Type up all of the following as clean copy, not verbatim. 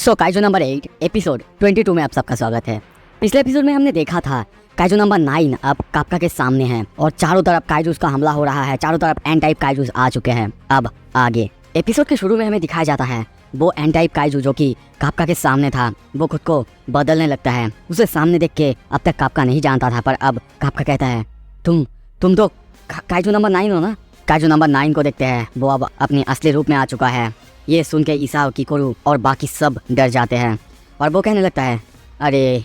Kaiju number 8 episode 22 में आप सबका स्वागत है। पिछले एपिसोड में हमने देखा था काइजू नंबर 9 अब काप्का के सामने है और चारों तरफ काइजूस का हमला हो रहा है। चारों तरफ एन टाइप काइजूस आ चुके हैं। अब आगे एपिसोड के शुरू में हमें दिखाया जाता है वो एन टाइप काइजू जो कि काप्का के सामने था वो खुद को बदलने लगता है। उसे सामने देख के अब तक काप्का नहीं जानता था, पर अब काप्का कहता है तुम तो काइजू नंबर 9 हो ना। काइजू नंबर 9 को देखते हैं, वो अब अपने असली रूप में आ चुका है। ये सुन के ईसाओ, किकोरू और बाकी सब डर जाते हैं और वो कहने लगता है अरे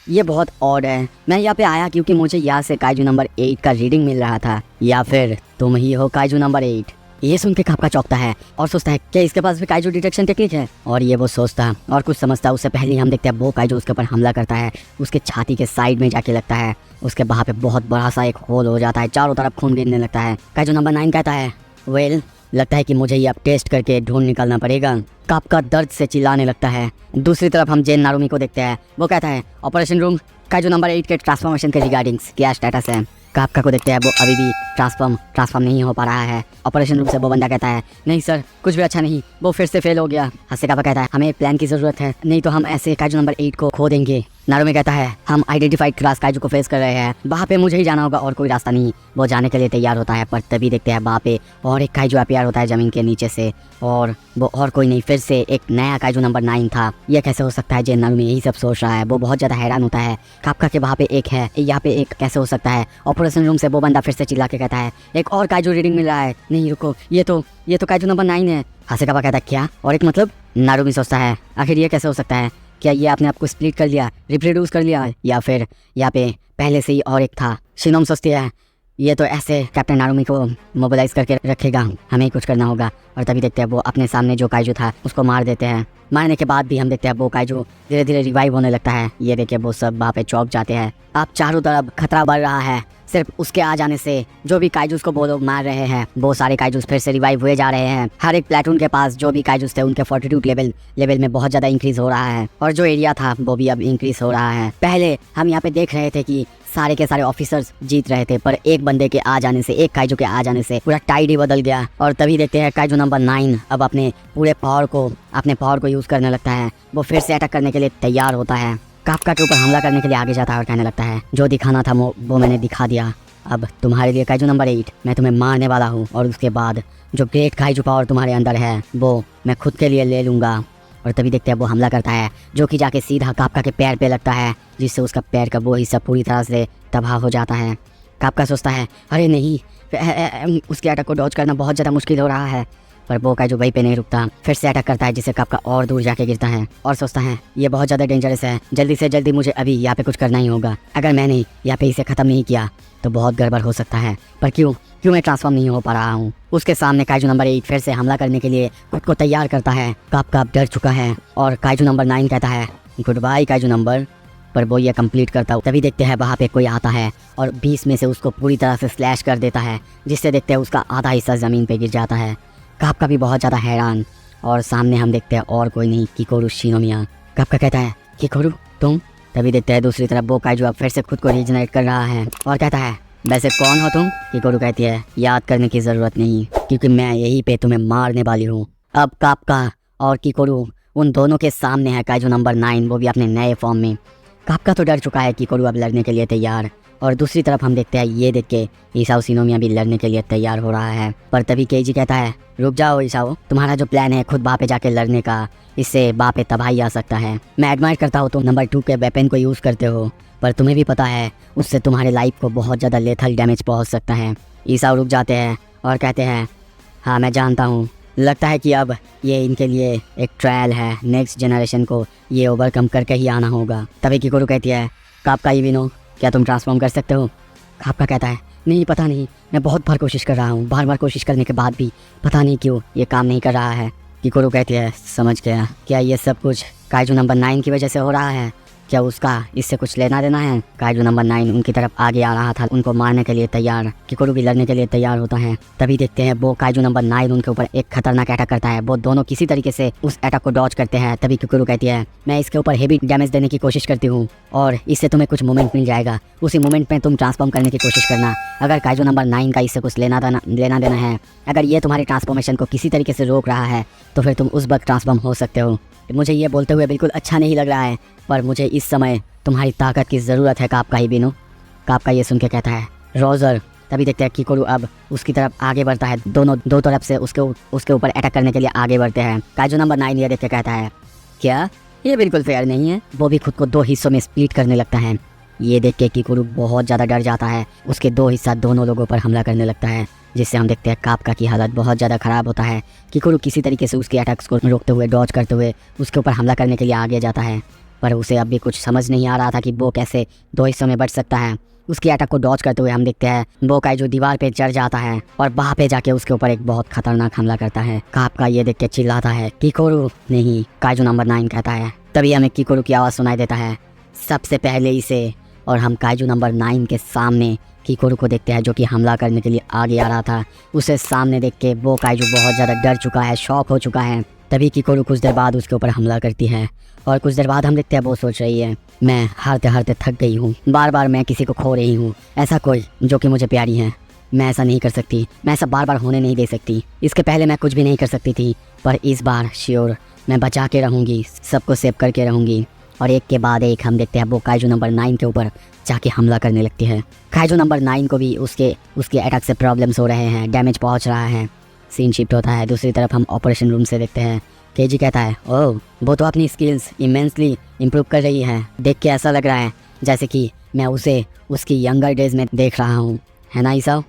ये बहुत ऑड है। मैं यहाँ पे आया क्योंकि मुझे यहाँ से काइजू नंबर 8 का रीडिंग मिल रहा था, या फिर तुम ही हो काइजू नंबर 8। ये सुन के काप्का चौंकता है और सोचता है कि इसके पास भी काइजू डिटेक्शन टेक्निक है। और ये वो सोचता और कुछ समझता उससे पहले ही हम देखते हैं वो काइजू उसके ऊपर हमला करता है। उसके छाती के साइड में जाके लगता है, उसके वहाँ पे बहुत बड़ा सा एक होल हो जाता है। चारों तरफ खून गिरने लगता है। काइजू नंबर 9 कहता है वेल लगता है कि मुझे ये अब टेस्ट करके ढूंढ निकालना पड़ेगा। काप्का दर्द से चिल्लाने लगता है। दूसरी तरफ हम जेन नारुमी को देखते हैं। वो कहता है ऑपरेशन रूम काइजू नंबर 8 के ट्रांसफॉर्मेशन के रिगार्डिंग्स क्या स्टेटस है। काप्का को देखते हैं, वो अभी भी ट्रांसफॉर्म नहीं हो पा रहा है। ऑपरेशन रूम से वो बंदा कहता है नहीं सर कुछ भी अच्छा नहीं, वो फिर से फेल हो गया। हंसे काप्का कहता है हमें एक प्लान की जरूरत है, नहीं तो हम ऐसे काइजू नंबर 8 को खो देंगे। नारुमी कहता है हम आइडेंटिफाइड क्लास काइजू को फेस कर रहे हैं, वहाँ पे मुझे ही जाना होगा और कोई रास्ता नहीं। वो जाने के लिए तैयार होता है, पर तभी देखते हैं वहाँ पे और एक काइजू अपीयर होता है जमीन के नीचे से, और वो और कोई नहीं फिर से एक नया काइजू नंबर 9 था। यह कैसे हो सकता है, जेन नारुमी यही सब सोच रहा है। वो बहुत ज़्यादा हैरान होता है काप्का के वहाँ पे एक है, यहाँ पे एक कैसे हो सकता है। ऑपरेशन रूम से वो बंदा फिर से चिल्ला के कहता है एक और काइजू रीडिंग मिल रहा है। नहीं रुको, ये तो काइजू नंबर 9 है। हंसे काप्का कहता है क्या और एक मतलब। नारुमी सोचता है आखिर ये कैसे हो सकता है, क्या ये आपने आपको स्प्लिट कर लिया, रिप्रोड्यूस कर लिया, या फिर यहाँ पे पहले से ही और एक था। शिनोम सोचती है ये तो ऐसे कैप्टन नारुमी को मोबिलाइज करके रखेगा, हमें ही कुछ करना होगा। और तभी देखते हैं वो अपने सामने जो काइजू था उसको मार देते हैं। मारने के बाद भी हम देखते हैं वो काइजू धीरे धीरे रिवाइव होने लगता है। ये देखिए वो सब वहाँ पे चौंक जाते हैं। अब चारों तरफ खतरा बढ़ रहा है। सिर्फ उसके आ जाने से जो भी काइजूस को वो लोग मार रहे हैं वो सारे काइजूस फिर से रिवाइव हुए जा रहे हैं। हर एक प्लेटून के पास जो भी काइजूस थे उनके फोर्टिट्यूड लेवल में बहुत ज़्यादा इंक्रीज हो रहा है, और जो एरिया था वो भी अब इंक्रीज हो रहा है। पहले हम यहाँ पे देख रहे थे कि सारे के सारे ऑफिसर्स जीत रहे थे, पर एक बंदे के आ जाने से, एक काइजू के आ जाने से पूरा टाइड ही बदल गया। और तभी देखते हैं काइजू नंबर 9 अब अपने पूरे पावर को यूज़ करने लगता है। वो फिर से अटैक करने के लिए तैयार होता है। काप्का के ऊपर हमला करने के लिए आगे जाता है और कहने लगता है जो दिखाना था वो मैंने दिखा दिया। अब तुम्हारे लिए काइजू नंबर 8 मैं तुम्हें मारने वाला हूँ, और उसके बाद जो ग्रेट काइजू पावर तुम्हारे अंदर है वो मैं खुद के लिए ले लूँगा। और तभी देखते हैं वो हमला करता है जो कि जाके सीधा काप्का के पैर पे लगता है, जिससे उसका पैर का वो हिस्सा पूरी तरह से तबाह हो जाता है। काप्का सोचता है अरे नहीं, उसके अटैक को डॉज करना बहुत ज़्यादा मुश्किल हो रहा है, पर वो काइजू वहीं पे नहीं रुकता, फिर से अटैक करता है जिससे काप्का और दूर जाके गिरता है। और सोचता है ये बहुत ज़्यादा डेंजरस है, जल्दी से जल्दी मुझे अभी यहाँ पे कुछ करना ही होगा। अगर मैंने यहाँ पे इसे ख़त्म नहीं किया तो बहुत गड़बड़ हो सकता है। पर क्यों मैं ट्रांसफॉर्म नहीं हो पा रहा हूँ। उसके सामने काइजू नंबर 8 फिर से हमला करने के लिए खुद को तैयार करता है। काप्का डर चुका है और काइजू नंबर 9 कहता है गुड बाय काइजू नंबर, पर वो ये कंप्लीट करता हूँ। तभी देखते हैं वहाँ पे कोई आता है और 20 में से उसको पूरी तरह से स्लैश कर देता है, जिससे देखते हैं उसका आधा हिस्सा ज़मीन पे गिर जाता है। काप्का भी बहुत ज़्यादा हैरान, और सामने हम देखते हैं और कोई नहीं, किकोरू शिनोमिया। काप्का कहता है किकोरू तुम। तभी देखते हैं दूसरी तरफ वो काइजू अब फिर से खुद को रीजनरेट कर रहा है और कहता है वैसे कौन हो तुम। किकोरू कहती है याद करने की ज़रूरत नहीं, क्योंकि मैं यहीं पे तुम्हें मारने वाली हूँ। अब काप्का और किकोरू उन दोनों के सामने है काइजू नंबर 9, वो भी अपने नए फॉर्म में। काप्का तो डर चुका है, किकोरू अब लड़ने के लिए तैयार। और दूसरी तरफ हम देखते हैं ये देख के ईसाओ शिनोमिया भी लड़ने के लिए तैयार हो रहा है। पर तभी केजी कहता है रुक जाओ ईसाओ, तुम्हारा जो प्लान है खुद वहाँ पे जाके लड़ने का, इससे वहाँ पे तबाही आ सकता है। मैं एडमायर करता हूँ तुम नंबर 2 के वेपन को यूज़ करते हो, पर तुम्हें भी पता है उससे तुम्हारे लाइफ को बहुत ज़्यादा लेथल डैमेज पहुँच सकता है। ईसाओ रुक जाते हैं और कहते हैं हाँ मैं जानता हूँ, लगता है कि अब ये इनके लिए एक ट्रायल है, नेक्स्ट जनरेशन को ये ओवरकम करके ही आना होगा। तभी किकोरू कहती है काप्का इविनो क्या तुम ट्रांसफॉर्म कर सकते हो। काप्का कहता है नहीं पता नहीं, मैं बहुत बार कोशिश कर रहा हूँ, बार कोशिश करने के बाद भी पता नहीं क्यों ये काम नहीं कर रहा है। किकोरू कहती है समझ गया, क्या ये सब कुछ काइजू नंबर 9 की वजह से हो रहा है, क्या उसका इससे कुछ लेना देना है। काइजू नंबर 9 उनकी तरफ आगे आ रहा था, उनको मारने के लिए तैयार। किकोरू भी लड़ने के लिए तैयार होता है। तभी देखते हैं वो काइजू नंबर 9 उनके ऊपर एक खतरनाक अटैक करता है। वो दोनों किसी तरीके से उस अटैक को डॉज करते हैं। तभी किकोरू कहती है मैं इसके ऊपर हेवी डैमेज देने की कोशिश करती हूँ और इससे तुम्हें कुछ मोमेंट मिल जाएगा, उसी मोमेंट में तुम ट्रांसफॉर्म करने की कोशिश करना। अगर काइजू नंबर 9 का इससे कुछ लेना देना है, अगर ये तुम्हारे ट्रांसफॉर्मेशन को किसी तरीके से रोक रहा है तो फिर तुम उस वक्त ट्रांसफॉर्म हो सकते हो। मुझे ये बोलते हुए बिल्कुल अच्छा नहीं लग रहा है, पर मुझे इस समय तुम्हारी ताकत की ज़रूरत है कापका ही बिनु। कापका ये सुन के कहता है रोजर। तभी देखते हैं किकोरू अब उसकी तरफ आगे बढ़ता है, दोनों दो तरफ से उसके ऊपर अटैक करने के लिए आगे बढ़ते हैं। काइजू नंबर 9 ये देख के कहता है क्या ये बिल्कुल फेयर नहीं है। वो भी खुद को 2 हिस्सों में स्प्लिट करने लगता है। ये देख के किकोरू बहुत ज़्यादा डर जाता है, उसके 2 हिस्सा दोनों लोगों पर हमला करने लगता है, जिससे हम देखते हैं कापका की हालत बहुत ज़्यादा ख़राब होता है। किकोरू किसी तरीके से उसके अटैक्स को रोकते हुए, डॉज करते हुए उसके ऊपर हमला करने के लिए आगे जाता है, पर उसे अब भी कुछ समझ नहीं आ रहा था कि वो कैसे 2 हिस्सों में बच सकता है। उसके अटैक को डॉज करते हुए हम देखते हैं वो काइजू दीवार पे चढ़ जाता है और वहाँ पे जाके उसके ऊपर एक बहुत खतरनाक हमला करता है। कापका ये देख के चिल्लाता है किकोरू नहीं, काइजू नंबर 9 कहता है। तभी हमें किकोरू की आवाज़ सुनाई देता है सबसे पहले इसे, और हम काइजू नंबर 9 के सामने किकोरू को देखते हैं जो कि हमला करने के लिए आगे आ रहा था। उसे सामने देख के वो काइजू बहुत ज़्यादा डर चुका है, शॉक हो चुका है। तभी किकोरू कुछ देर बाद उसके ऊपर हमला करती है और कुछ देर बाद हम देखते हैं वो सोच रही है मैं हारते हारते थक गई हूँ, बार बार मैं किसी को खो रही हूँ, ऐसा कोई जो कि मुझे प्यारी है, मैं ऐसा नहीं कर सकती, मैं ऐसा बार बार होने नहीं दे सकती। इसके पहले मैं कुछ भी नहीं कर सकती थी, पर इस बार श्योर मैं बचा के रहूँगी, सबको सेव करके रहूँगी। और एक के बाद एक हम देखते हैं वो काइजू नंबर 9 के ऊपर जाके हमला करने लगती है। काइजू नंबर 9 को भी उसके अटैक से प्रॉब्लम्स हो रहे हैं, डैमेज पहुंच रहा है। सीन शिफ्ट होता है, दूसरी तरफ हम ऑपरेशन रूम से देखते हैं केजी कहता है ओह वो तो अपनी स्किल्स इमेंसली इम्प्रूव कर रही है, देख के ऐसा लग रहा है जैसे कि मैं उसे उसकी यंगर डेज में देख रहा हूँ, है ना ईसाओ।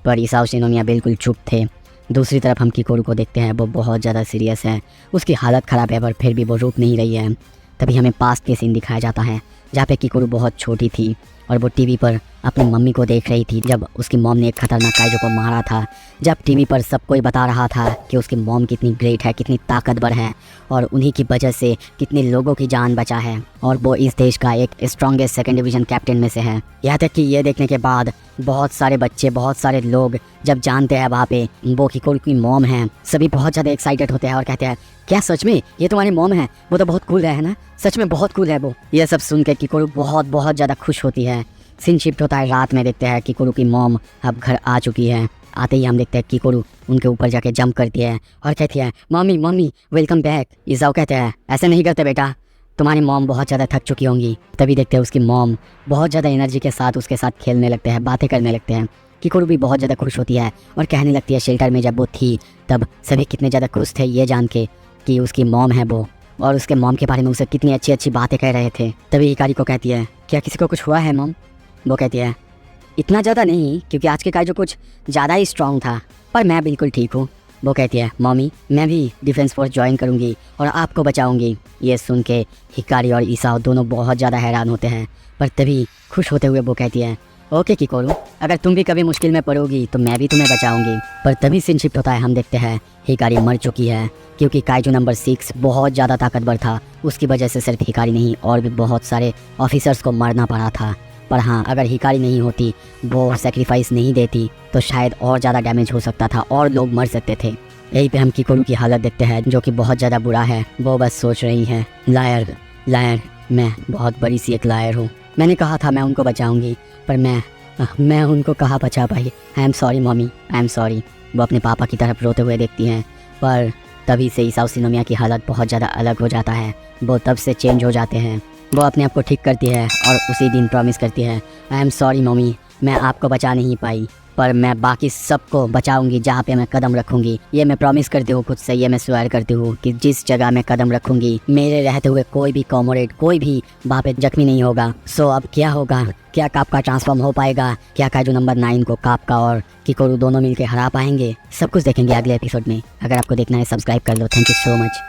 पर ईसाओ शिनोमिया बिल्कुल चुप थे। दूसरी तरफ हम किकोरू को देखते हैं, वो बहुत ज़्यादा सीरियस है, उसकी हालत ख़राब है पर फिर भी वो रुक नहीं रही है। तभी हमें पास्ट के सीन दिखाया जाता है जहाँ पे किकोरू बहुत छोटी थी और वो टीवी पर अपनी मम्मी को देख रही थी जब उसकी मॉम ने एक खतरनाक काइजू को मारा था। जब टीवी पर सब कोई बता रहा था कि उसकी मॉम कितनी ग्रेट है, कितनी ताकतवर है और उन्हीं की वजह से कितने लोगों की जान बचा है और वो इस देश का एक स्ट्रॉन्गेस्ट 2nd डिवीज़न कैप्टन में से है। यहाँ तक कि ये देखने के बाद बहुत सारे बच्चे, बहुत सारे लोग जब जानते हैं वहाँ पे वो किकोरू की मॉम है, सभी बहुत ज़्यादा एक्साइटेड होते हैं और कहते हैं क्या सच में ये तुम्हारी मॉम है, वो तो बहुत कूल है ना, सच में बहुत कूल है वो। ये सब सुन के किकोरू बहुत ज़्यादा खुश होती है। सीन शिफ्ट होता है, रात में देखते हैं किकोरू की मॉम अब घर आ चुकी है। आते ही हम देखते हैं किकोरू उनके ऊपर जाके जंप करती है और कहती है मम्मी वेलकम बैक। ईसाओ कहते हैं ऐसे नहीं करते बेटा, तुम्हारी मॉम बहुत ज़्यादा थक चुकी होंगी। तभी देखते हैं उसकी मॉम बहुत ज़्यादा एनर्जी के साथ उसके साथ खेलने लगते हैं, बातें करने लगते हैं। किकोरू भी बहुत ज़्यादा खुश होती है और कहने लगती है शेल्टर में जब वो थी तब सभी कितने ज़्यादा खुश थे ये जान के कि उसकी मॉम है वो, और उसके मॉम के बारे में उसे कितनी अच्छी बातें कह रहे थे। तभी हिकारी को कहती है क्या किसी को कुछ हुआ है मॉम। वो कहती है इतना ज़्यादा नहीं, क्योंकि आज के काइजू कुछ ज़्यादा ही स्ट्रॉन्ग था, पर मैं बिल्कुल ठीक हूँ। वो कहती है मम्मी मैं भी डिफेंस फोर्स ज्वाइन करूँगी और आपको बचाऊँगी। ये सुन के हिकारी और ईसाओ दोनों बहुत ज़्यादा हैरान होते हैं, पर तभी खुश होते हुए वो कहती है ओके किकोरू, अगर तुम भी कभी मुश्किल में पड़ोगी तो मैं भी तुम्हें बचाऊंगी। पर तभी सीन शिफ्ट होता है, हम देखते हैं हिकारी मर चुकी है, क्योंकि काइजू नंबर 6 बहुत ज़्यादा ताकतवर था। उसकी वजह से सिर्फ हिकारी नहीं और भी बहुत सारे ऑफिसर्स को मरना पड़ा था। पर हाँ, अगर हिकारी नहीं होती, वो सेक्रीफाइस नहीं देती, तो शायद और ज़्यादा डैमेज हो सकता था और लोग मर सकते थे। यहीं पे हम किकोरू की हालत देखते हैं जो कि बहुत ज़्यादा बुरा है। वो बस सोच रही हैं लायर मैं बहुत बड़ी सी एक लायर हूँ। मैंने कहा था मैं उनको बचाऊंगी, पर मैं उनको कहाँ बचा पाई। I am sorry mummy, I am sorry. वो अपने पापा की तरफ रोते हुए देखती हैं, पर तभी से ईसाओ शिनोमिया की हालत बहुत ज़्यादा अलग हो जाता है। वो तब से चेंज हो जाते हैं। वो अपने आप को ठीक करती है और उसी दिन प्रॉमिस करती है आई एम सॉरी मम्मी, मैं आपको बचा नहीं पाई, पर मैं बाकी सबको बचाऊंगी जहाँ पे मैं कदम रखूंगी। ये मैं प्रॉमिस करती हूँ खुद से, ये मैं स्वेयर करती हूँ कि जिस जगह मैं कदम रखूंगी मेरे रहते हुए कोई भी कॉमोरेड, कोई भी वहाँ पे जख्मी नहीं होगा। सो अब क्या होगा, क्या कापका ट्रांसफॉर्म हो पाएगा, क्या काइजू नंबर 9 को कापका और किकोरू दोनों मिलकर हरा पाएंगे, सब कुछ देखेंगे अगले एपिसोड में। अगर आपको देखना है सब्सक्राइब कर लो। Thank you so much.